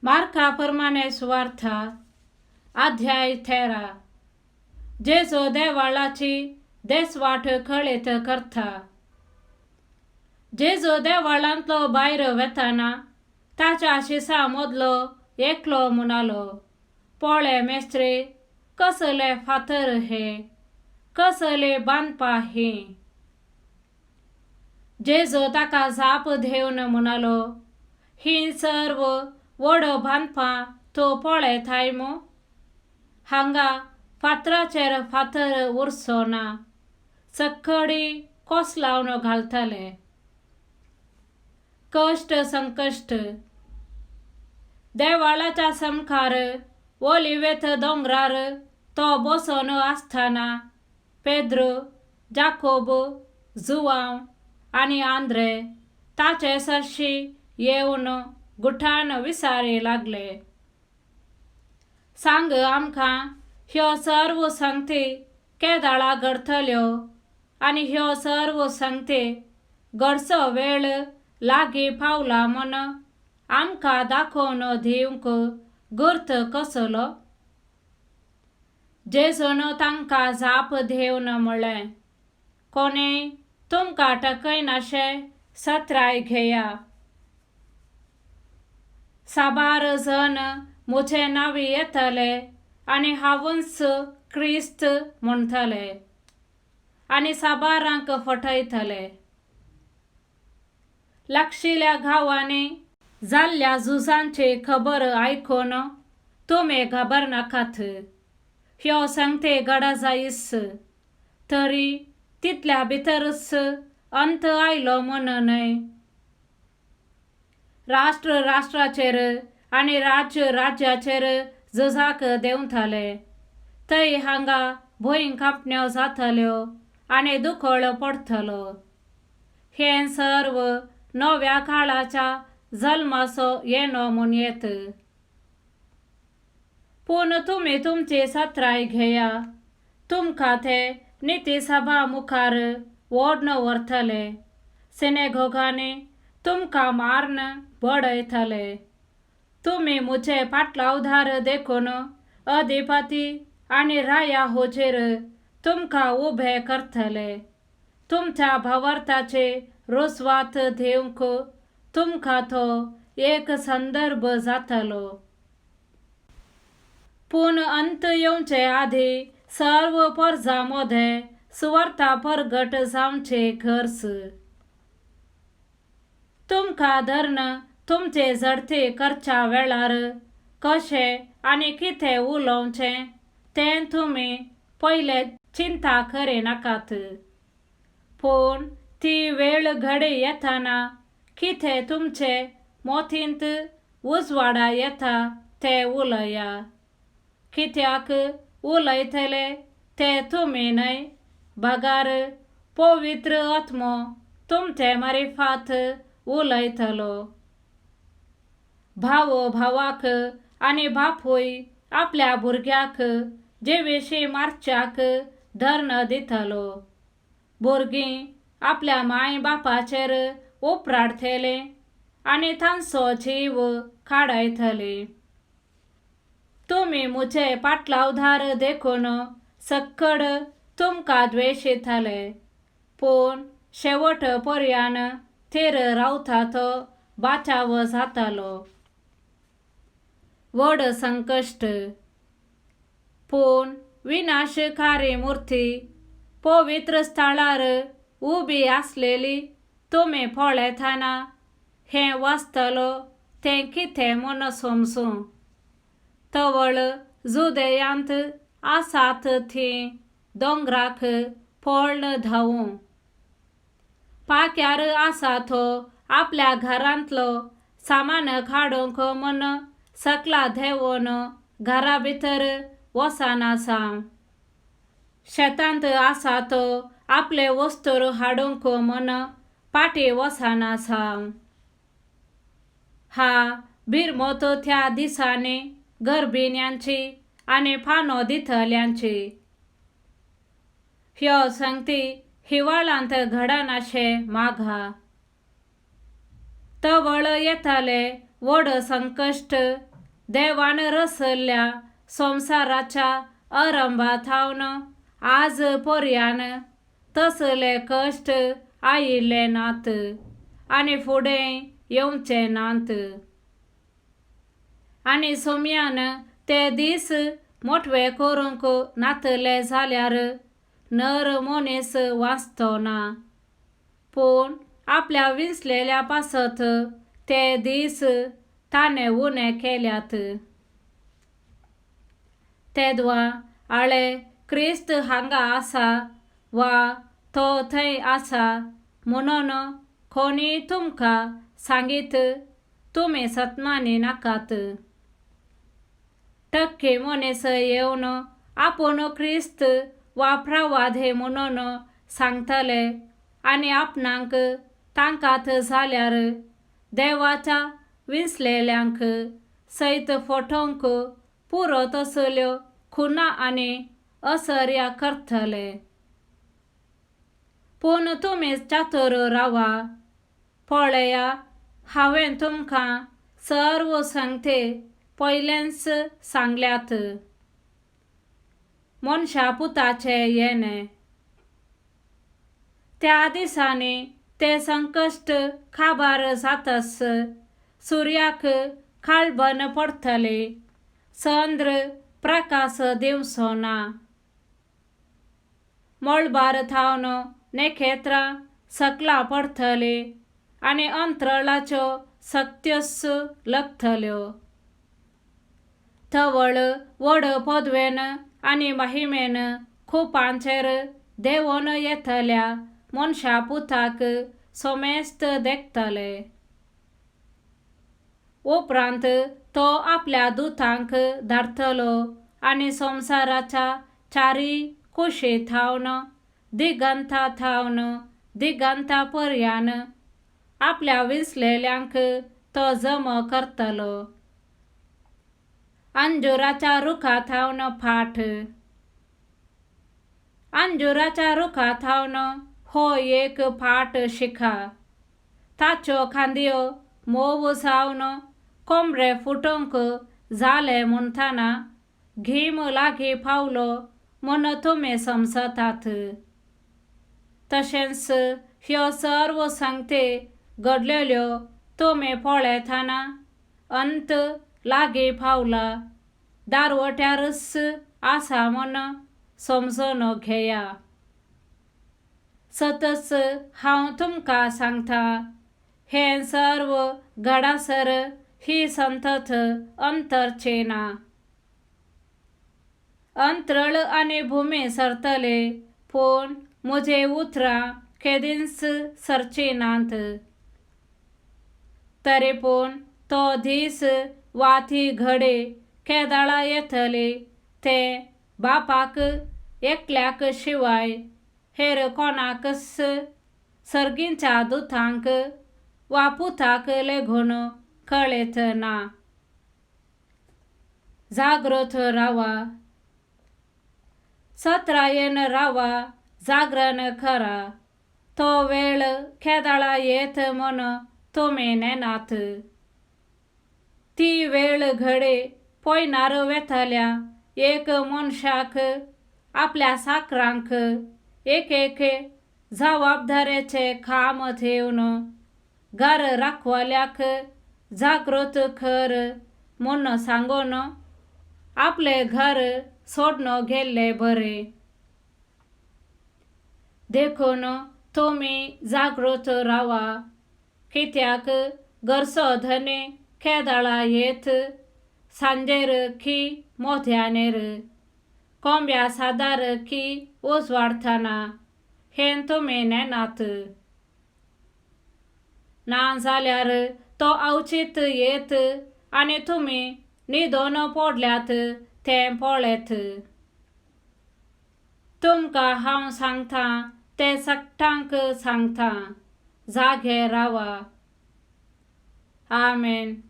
मार्का प्रमाणे सुवार्था अध्याय 13. जेजो देवाळाची देसवाट खळीत करता. जेजो देवाळांतलो भायर वेताना ताच्या शिसा मदलो एकलो म्हणालो, पळय मेस्त्रे, कसले फातर हे, कसले बांदपा ही. जेजो ताका जाप देवन म्हणालो, ही सर्व व्हड बांदपां तो पळयताय मो? हांगा फातराचेर फातर उरचो ना, सकडी कोस लावन घालतले. कष्ट संकश्ट. देवाळाच्या समकार ओलिवेत दोंगरार तो बसून आसतना पेद्रो, जाकोब, जुवांव आनी आंद्रे ताचे सरशी येवन गुठान विचारी लागले, सांग आमकां ह्यो सर्व संगती केदाळा घडतल्यो आनी ह्यो सर्व संगती घडचो वेळ लागी पावला म्हूण आमकां दाखोवन दिवंक गुर्त कसलो? जेजून तांकां जाप देवन म्हणलें, कोणेय तुमकां टकयनाशें सत्राय घेया. साबार जण म्हजे नांवी येतले आनी हांवूच क्रिस्त म्हणटले आनी साबारांक फटयतले. लागशिल्ल्या गांवांनी जाल्ल्या झुजांची खबर आयकून तुमी घाबरनाकात. ह्यो संगती घडा जायस, तरी तितल्या भितरच अंत आयलो म्हूण न्हय. राष्ट्र राष्ट्राचेर आनी राज्य राज्याचेर झुजाक देंवतले. थंय हांगा भंय कांपण्यो जातल्यो आनी दुखळ पडतलो. हें सर्व नव्या काळाच्या जल्माचो येणो म्हूण येत. पूण तुमी तुमची सत्राय घेया. तुमकां ते नितीसभा मुखार ओडून व्हरतले. सिनेगोगांनी तुमकां मारून बडयतले. तुमी म्हजे फाटलावधार देखून अधिपती आनी राया हुजीर तुमकां उबे करतले. तुमच्या भावार्थाची रुजवात दिवंक तुमकां तो एक संदर्भ जातलो. पूण अंत येवचे आदी सर्व परजां मदें सुवार्ता परगट जावची गरज. तुमकां धरून तुमचे झडती करच्या वेळार कशें आनी कितें उलोवचें तें तुमी पयले चिंता करिनाकात. पूण ती वेळ घडी येताना कितें तुमचे मोतींत उजवाडा येता तें उलया. कित्याक उलयतले ते तुमी न्हय, भागार पवित्र आत्मो तुमचे मारिफात उलयतलो. भाव भावाक आनी बापूय आपल्या भुरग्याक जिवीशी मारच्याक धर्ण दितलो. भुरगीं आपल्या माय बापाचेर उपराडतले आनी तांचो जीव काडयतली. तुमी म्हजे फाटलावधार देखून सक्कड तुमकां द्वेषितले, पूण शेवट पर्यान थीर रावता तो बाचाव जातलो. व्हड संकश्ट. पूण विनाशकारी मूर्ती पवित्र स्थळार उबी आसलेली तुमी पळयतना हें वाचतलो तें कितें म्हूण समजूं. तवळ जुदेयांत आसात थीं दोंगराक पळोवन धांवूं. पाक्यार आसा तो आपल्या घरांतलो सामान काडूंक म्हूण सकला देंवून घरा भितर वचना जावं. शेतांत आसा तो आपले वस्तूर हाडूंक म्हूण पाटी वचना जावं. हा भिरमोत त्या दिसांनी गर्भिण्यांची आनी पानो दितल्यांची. ह्यो संगती हिवाळ्यांत घडनाशें मागा. तवळ येताले व्हड संकश्ट देवान रसल्या संसाराच्या आरंभात हावन आज पर्यान तसले कष्ट आयिल्ले नात आणि फुडें येवचे नात. आणि सोम्यान ते दीस मोठवे करूंक नातले जाल्यार नर मनीस वाचतो ना. पूण आपल्या विसलेल्या पासत ते दीस ताणे उणे केल्यात. तेदवा आळे क्रिस्त हांगा आसा वा तो थंय आसा म्हणून कोणी तुमकां सांगीत तुमी सतमानी नाकात. टक्के मनीस येवन आपूण क्रिस्त वा प्रवादे म्हणून सांगतले आणि आपणाक तांकात जाल्यार देवाच्या विसलेल्यांक सैत फटोवंक पुरो तसल्यो खुना आनी असर्या करतले. पूण तुमी चातुर रावा. पळया, हांवें तुमकां सर्व सांगते पयलेंच सांगल्यात. मनशा पुताचे येणे. त्या दिसांनी ते संकश्ट काबार जातस सूर्याक काळबन पडतले, चंद्र प्रकाश दिवचो ना, मळबार थावन नखेत्रां सकला पडतले आणि अंतराळाच्यो शक्त्योस लगतल्यो. थवळ व्हड पदवेन आनी महिमेन खुपांचेर देंवन येतल्या मनशा पुताक सोमेस्त देखतले. उपरांत तो आपल्या दुतांक धाडटलो आनी संसाराच्या चारी कुशी थावन दिगंता पर्यान आपल्या विसलेल्यांक तो जम करतलो. अंजुराच्या रुखा थावन फाट. अंजुराच्या रुखा थावन हो एक फाट शिखा. ताच्यो खांदयो मोव जावन कोंबडे फुटोंक जाले म्हणटना घीम लागी पावलो म्हूण तुमी समजतात. तशेंच ह्यो सर्व सांगते घडलेल्यो तुमी पळयतना अंत लागी पावला, दारवट्यारच आसा म्हूण समजून घेया. सतच हांव तुमकां सांगतां, हें सर्व घडासर ही संतत अंतरची ना. अंतराळ आनी भुमी सरतले पूण म्हजे उतरां केदींच सरची नात. तरी पूण तो दीस वा ती घडी केदाळा येतली ते बापाक एकल्याक शिवाय हेर कोणाकच सर्गींच्या दुतांक वा पुताक लेगून कळीत ना. जागृत रावा. सत्रायेन रावा, जागरण करा. तो वेळ केदाळा येत म्हूण तुमी नेनात. ती वेळ घडी पयनार वेतल्या एक मनशाक आपल्या साकरांक एक जबाबदारेचे काम ठेवन घर राखवाल्याक जागृत कर म्हूण सांगून आपले घर सोडून गेल्ले बरे. देखून तुमी जागृत रावा, कित्याक घरचो धनी केदाळा येत सांजेर की मोध्यानेर, कोंब्या सादार की उजवाडतना हें तुमी नेनात. ना जाल्यार तो अवचित येत आनी तुमी न्हिदोन पडल्यात तें पळयत. तुमकां हांव सांगतां ते सगळ्यांक सांगतां, जागे रावा. आमेन.